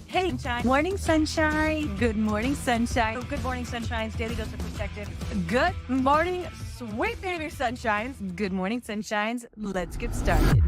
Hey, sunshine. Morning, sunshine. Good morning, sunshine. Good morning, sunshines. Daily dose of perspective. Good morning, sweet baby sunshines. Good morning, sunshines. Let's get started.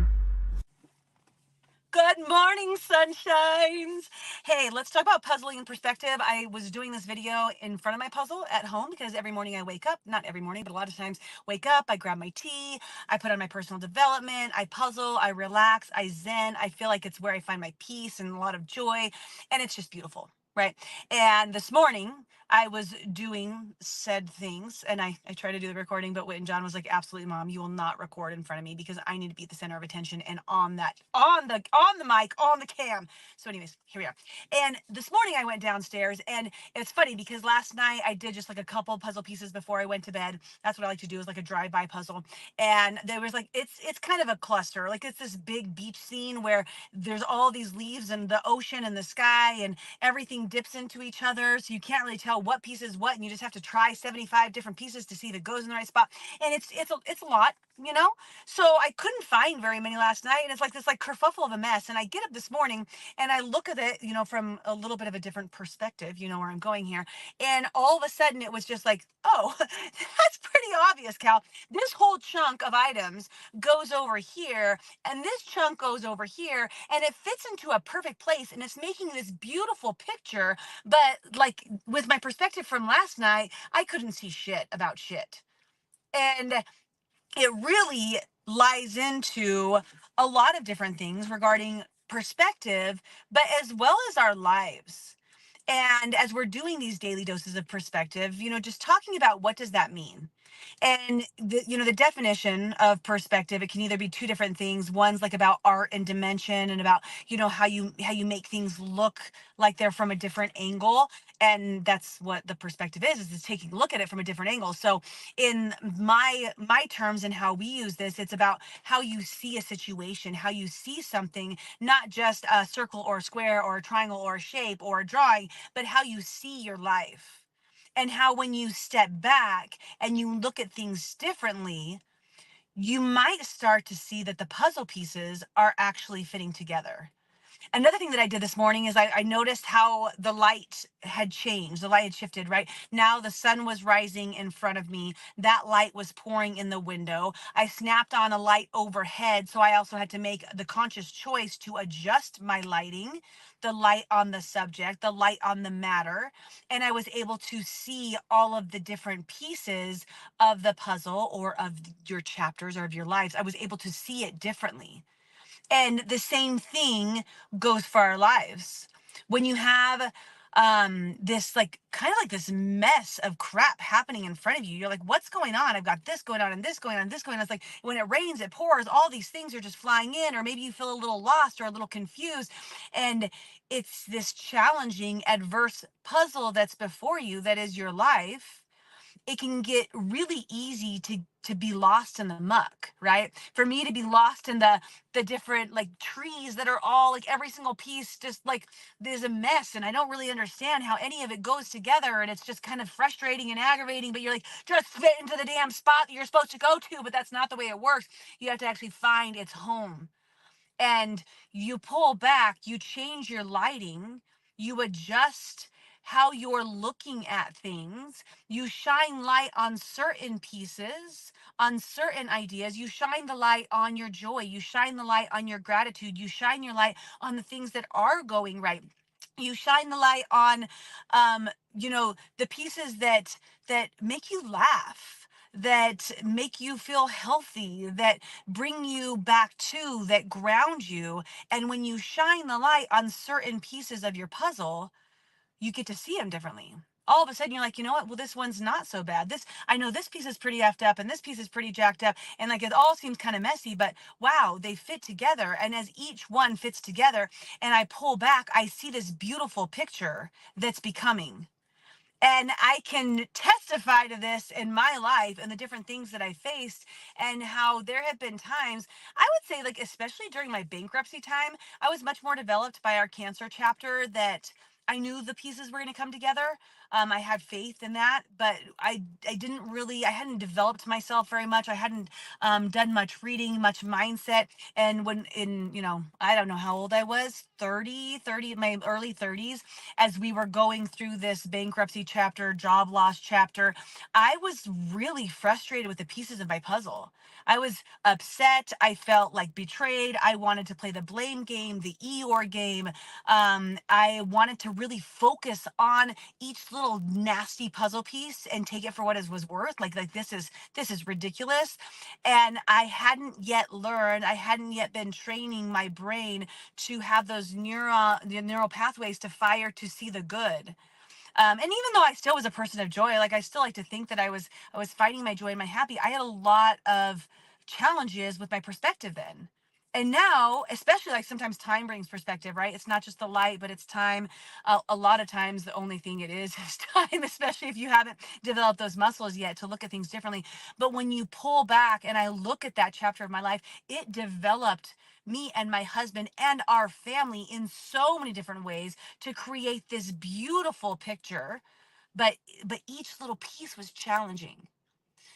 Good morning, sunshines. Hey, let's talk about puzzling in perspective. I was doing this video in front of my puzzle at home because every morning I wake up, not every morning, but a lot of times wake up, I grab my tea, I put on my personal development, I puzzle, I relax, I zen. I feel like it's where I find my peace and a lot of joy, and it's just beautiful. Right. And this morning I was doing said things and I tried to do the recording, but Whit and John was like, absolutely, mom, you will not record in front of me because I need to be at the center of attention and on the mic, on the cam. So anyways, here we are. And this morning I went downstairs and it's funny because last night I did just like a couple puzzle pieces before I went to bed. That's what I like to do, is like a drive-by puzzle. And there was like, it's kind of a cluster. Like it's this big beach scene where there's all these leaves and the ocean and the sky and everything dips into each other, so you can't really tell what piece is what, and you just have to try 75 different pieces to see if it goes in the right spot. And it's a lot, you know. So I couldn't find very many last night, and it's like this like kerfuffle of a mess. And I get up this morning and I look at it, from a little bit of a different perspective, where I'm going here. And all of a sudden it was just like, oh, that's pretty obvious, Cal. This whole chunk of items goes over here, and this chunk goes over here, and it fits into a perfect place, and it's making this beautiful picture. But like with my perspective from last night, I couldn't see shit about shit. And it really lies into a lot of different things regarding perspective, but as well as our lives. And as we're doing these daily doses of perspective, just talking about what does that mean? And the definition of perspective, it can either be two different things. One's like about art and dimension and about, how you make things look like they're from a different angle. And that's what the perspective is taking a look at it from a different angle. So in my terms and how we use this, it's about how you see a situation, how you see something, not just a circle or a square or a triangle or a shape or a drawing, but how you see your life. And how when you step back and you look at things differently, you might start to see that the puzzle pieces are actually fitting together. Another thing that I did this morning is I noticed how the light had changed. The light had shifted, right? Now the sun was rising in front of me. That light was pouring in the window. I snapped on a light overhead, so I also had to make the conscious choice to adjust my lighting, the light on the subject, the light on the matter. And I was able to see all of the different pieces of the puzzle or of your chapters or of your lives. I was able to see it differently. And the same thing goes for our lives. When you have this like kind of like this mess of crap happening in front of you, you're like, what's going on? I've got this going on and this going on and this going on. It's like when it rains, it pours, all these things are just flying in, or maybe you feel a little lost or a little confused. And it's this challenging, adverse puzzle that's before you that is your life. It can get really easy to be lost in the muck, right? For me to be lost in the different like trees that are all like every single piece just like there's a mess, and I don't really understand how any of it goes together, and it's just kind of frustrating and aggravating. But you're like, just fit into the damn spot that you're supposed to go to, but that's not the way it works. You have to actually find its home. And you pull back, you change your lighting, you adjust how you're looking at things, you shine light on certain pieces, on certain ideas, you shine the light on your joy, you shine the light on your gratitude, you shine your light on the things that are going right. You shine the light on the pieces that make you laugh, that make you feel healthy, that bring you back to, that ground you. And when you shine the light on certain pieces of your puzzle, you get to see them differently. All of a sudden you're like, you know what? Well, this one's not so bad. I know this piece is pretty effed up and this piece is pretty jacked up. And like, it all seems kind of messy, but wow, they fit together. And as each one fits together and I pull back, I see this beautiful picture that's becoming. And I can testify to this in my life and the different things that I faced, and how there have been times, I would say, like, especially during my bankruptcy time, I was much more developed by our cancer chapter, that I knew the pieces were going to come together. I had faith in that, but I didn't really, I hadn't developed myself very much. I hadn't done much reading, much mindset. And when I don't know how old I was, my early 30s, as we were going through this bankruptcy chapter, job loss chapter, I was really frustrated with the pieces of my puzzle. I was upset. I felt like betrayed. I wanted to play the blame game, the Eeyore game. I wanted to really focus on each little nasty puzzle piece and take it for what it was worth. Like this is ridiculous. And I hadn't yet learned, I hadn't yet been training my brain to have those the neural pathways to fire to see the good. And even though I still was a person of joy, like I still like to think that I was finding my joy and my happy, I had a lot of challenges with my perspective then. And now, especially, like, sometimes time brings perspective, right? It's not just the light, but it's time. A lot of times, the only thing it is time, especially if you haven't developed those muscles yet to look at things differently. But when you pull back and I look at that chapter of my life, it developed me and my husband and our family in so many different ways to create this beautiful picture. But each little piece was challenging.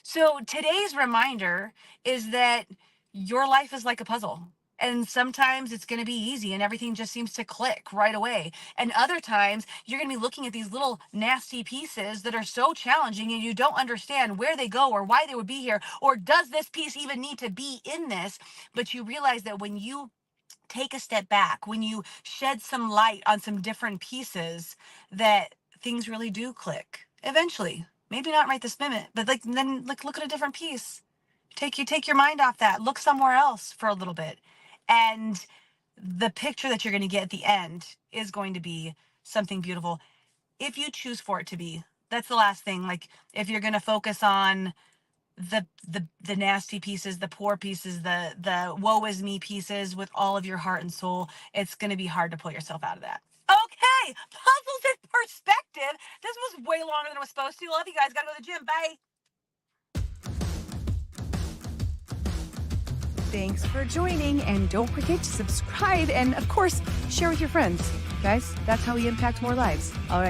So today's reminder is that your life is like a puzzle. And sometimes it's going to be easy and everything just seems to click right away. And other times you're going to be looking at these little nasty pieces that are so challenging and you don't understand where they go or why they would be here, or does this piece even need to be in this? But you realize that when you take a step back, when you shed some light on some different pieces, that things really do click eventually. Maybe not right this minute, but like then like look at a different piece. Take your mind off that. Look somewhere else for a little bit. And the picture that you're going to get at the end is going to be something beautiful if you choose for it to be. That's the last thing. Like, if you're going to focus on the nasty pieces, the poor pieces, the woe is me pieces with all of your heart and soul, it's going to be hard to pull yourself out of that. Okay, puzzles in perspective. This was way longer than it was supposed to. Love you guys. Gotta go to the gym. Bye. Thanks for joining, and don't forget to subscribe and, of course, share with your friends. Guys, that's how we impact more lives. All right.